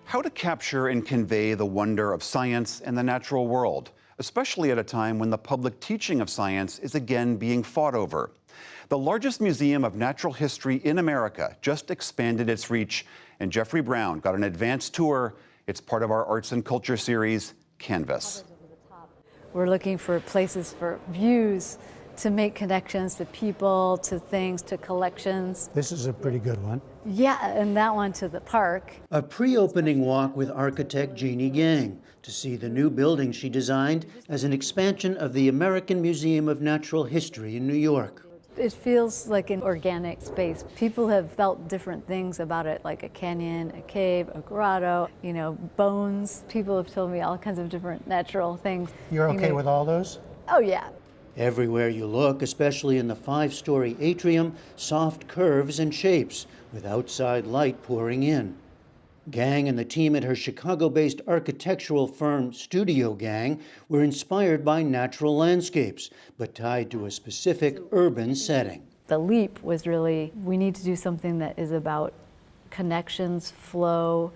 How to capture and convey the wonder of science and the natural world, especially at a time when the public teaching of science is again being fought over. The largest museum of natural history in America just expanded its reach, and Jeffrey Brown got an advanced tour. It's part of our Arts and Culture series, Canvas. We're looking for places for views to make connections to people, to things, to collections. This is a pretty good one. Yeah, and that one to the park. A pre-opening walk with architect Jeannie Gang to see the new building she designed as an expansion of the American Museum of Natural History in New York. It feels like an organic space. People have felt different things about it, like a canyon, a cave, a grotto, bones. People have told me all kinds of different natural things. You're okay with all those? Oh, yeah. Everywhere you look, especially in the 5-story atrium, soft curves and shapes, with outside light pouring in. Gang and the team at her Chicago-based architectural firm Studio Gang were inspired by natural landscapes, but tied to a specific urban setting. The leap was really, we need to do something that is about connections, flow,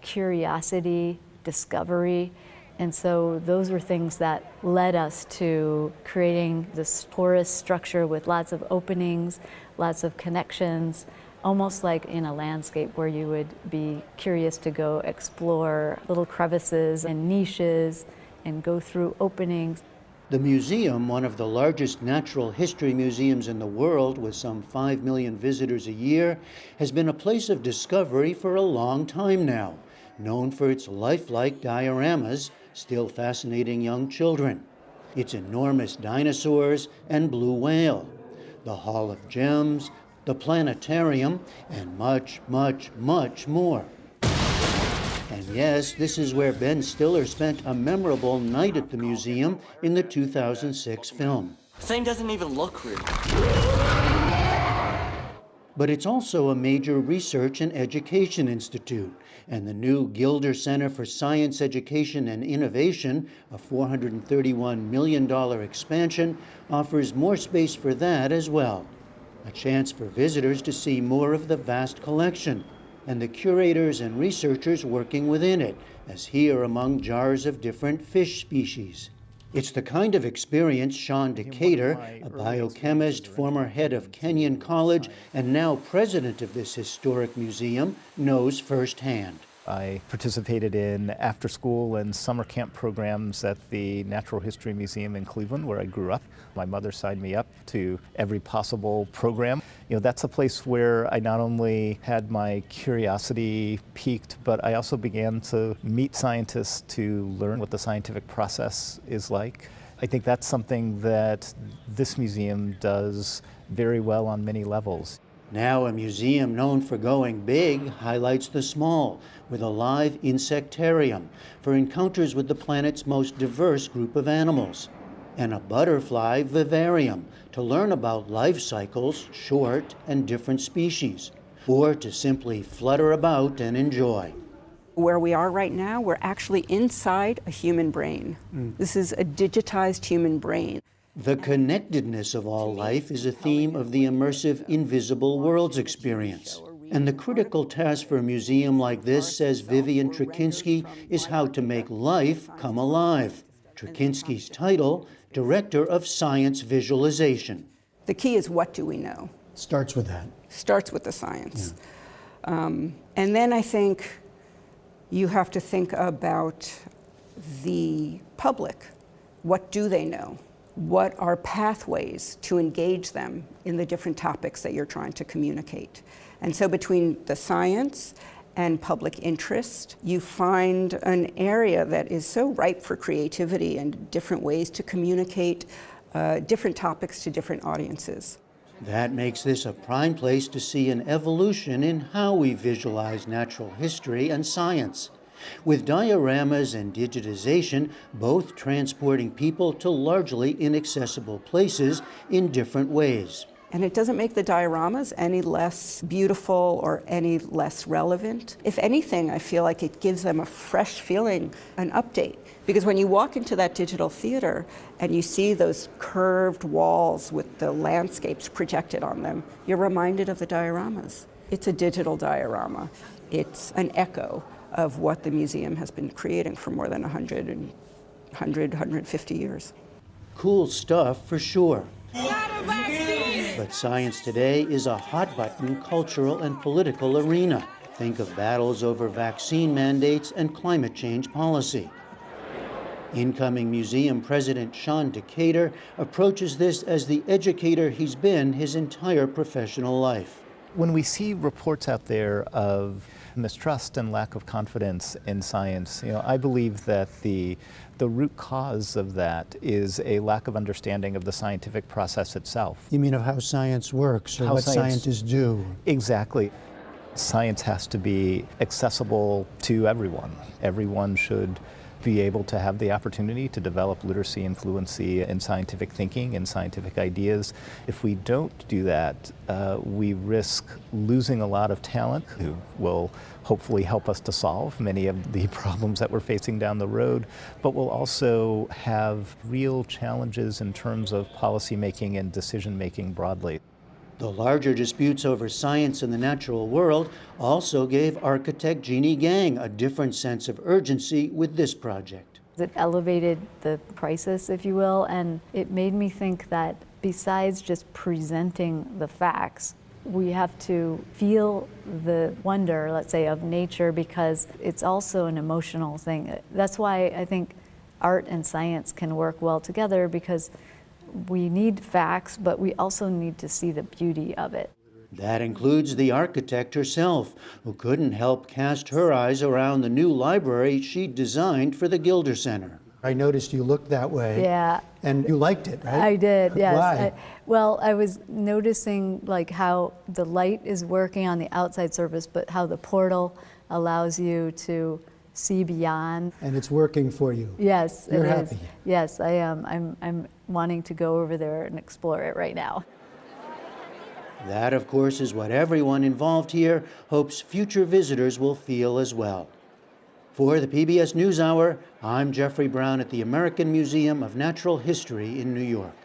curiosity, discovery. And so those were things that led us to creating this porous structure with lots of openings, lots of connections, almost like in a landscape where you would be curious to go explore little crevices and niches and go through openings. The museum, one of the largest natural history museums in the world with some 5 million visitors a year, has been a place of discovery for a long time now, known for its lifelike dioramas, still fascinating young children, its enormous dinosaurs and blue whale, the Hall of Gems, the planetarium, and much, much, much more. And yes, this is where Ben Stiller spent a memorable night at the museum in the 2006 film. The thing doesn't even look real. But it's also a major research and education institute, and the new Gilder Center for Science Education and Innovation, a $431 million expansion, offers more space for that as well. A chance for visitors to see more of the vast collection, and the curators and researchers working within it, as here among jars of different fish species. It's the kind of experience Sean Decatur, a biochemist, former head of Kenyon College, and now president of this historic museum, knows firsthand. I participated in after-school and summer camp programs at the Natural History Museum in Cleveland, where I grew up. My mother signed me up to every possible program. That's a place where I not only had my curiosity piqued, but I also began to meet scientists to learn what the scientific process is like. I think that's something that this museum does very well on many levels. Now a museum known for going big highlights the small, with a live insectarium for encounters with the planet's most diverse group of animals, and a butterfly vivarium to learn about life cycles, short and different species, or to simply flutter about and enjoy. Where we are right now, we're actually inside a human brain. This is a digitized human brain. The connectedness of all life is a theme of the immersive Invisible Worlds experience. And the critical task for a museum like this, says Vivian Trakinski, is how to make life come alive. Trakinski's title, Director of Science Visualization. The key is, what do we know? Starts with that. Starts with the science. Yeah. And then I think you have to think about the public. What do they know? What are pathways to engage them in the different topics that you're trying to communicate? And so between the science and public interest, you find an area that is so ripe for creativity and different ways to communicate different topics to different audiences. That makes this a prime place to see an evolution in how we visualize natural history and science, with dioramas and digitization both transporting people to largely inaccessible places in different ways. And it doesn't make the dioramas any less beautiful or any less relevant. If anything, I feel like it gives them a fresh feeling, an update. Because when you walk into that digital theater and you see those curved walls with the landscapes projected on them, you're reminded of the dioramas. It's a digital diorama. It's an echo of what the museum has been creating for more than 150 years. Cool stuff for sure. But science today is a hot-button cultural and political arena. Think of battles over vaccine mandates and climate change policy. Incoming museum president Sean Decatur approaches this as the educator he's been his entire professional life. When we see reports out there of mistrust and lack of confidence in science, I believe that the root cause of that is a lack of understanding of the scientific process itself. You mean of how science works or How what science- scientists do? Exactly. Science has to be accessible to everyone. Everyone should be able to have the opportunity to develop literacy and fluency in scientific thinking and scientific ideas. If we don't do that, we risk losing a lot of talent who will hopefully help us to solve many of the problems that we're facing down the road, but we'll also have real challenges in terms of policy making and decision making broadly. The larger disputes over science and the natural world also gave architect Jeannie Gang a different sense of urgency with this project. It elevated the crisis, if you will, and it made me think that besides just presenting the facts, we have to feel the wonder, let's say, of nature, because it's also an emotional thing. That's why I think art and science can work well together, because we need facts, but we also need to see the beauty of it. That includes the architect herself, who couldn't help cast her eyes around the new library she designed for the Gilder Center. I noticed you looked that way. Yeah. And you liked it, right? I did, yes. Why? Well, I was noticing like how the light is working on the outside surface, but how the portal allows you to see beyond. And it's working for you. Yes, You're it is. happy. Yes, I am. I'm wanting to go over there and explore it right now. That, of course, is what everyone involved here hopes future visitors will feel as well. For the PBS NewsHour, I'm Jeffrey Brown at the American Museum of Natural History in New York.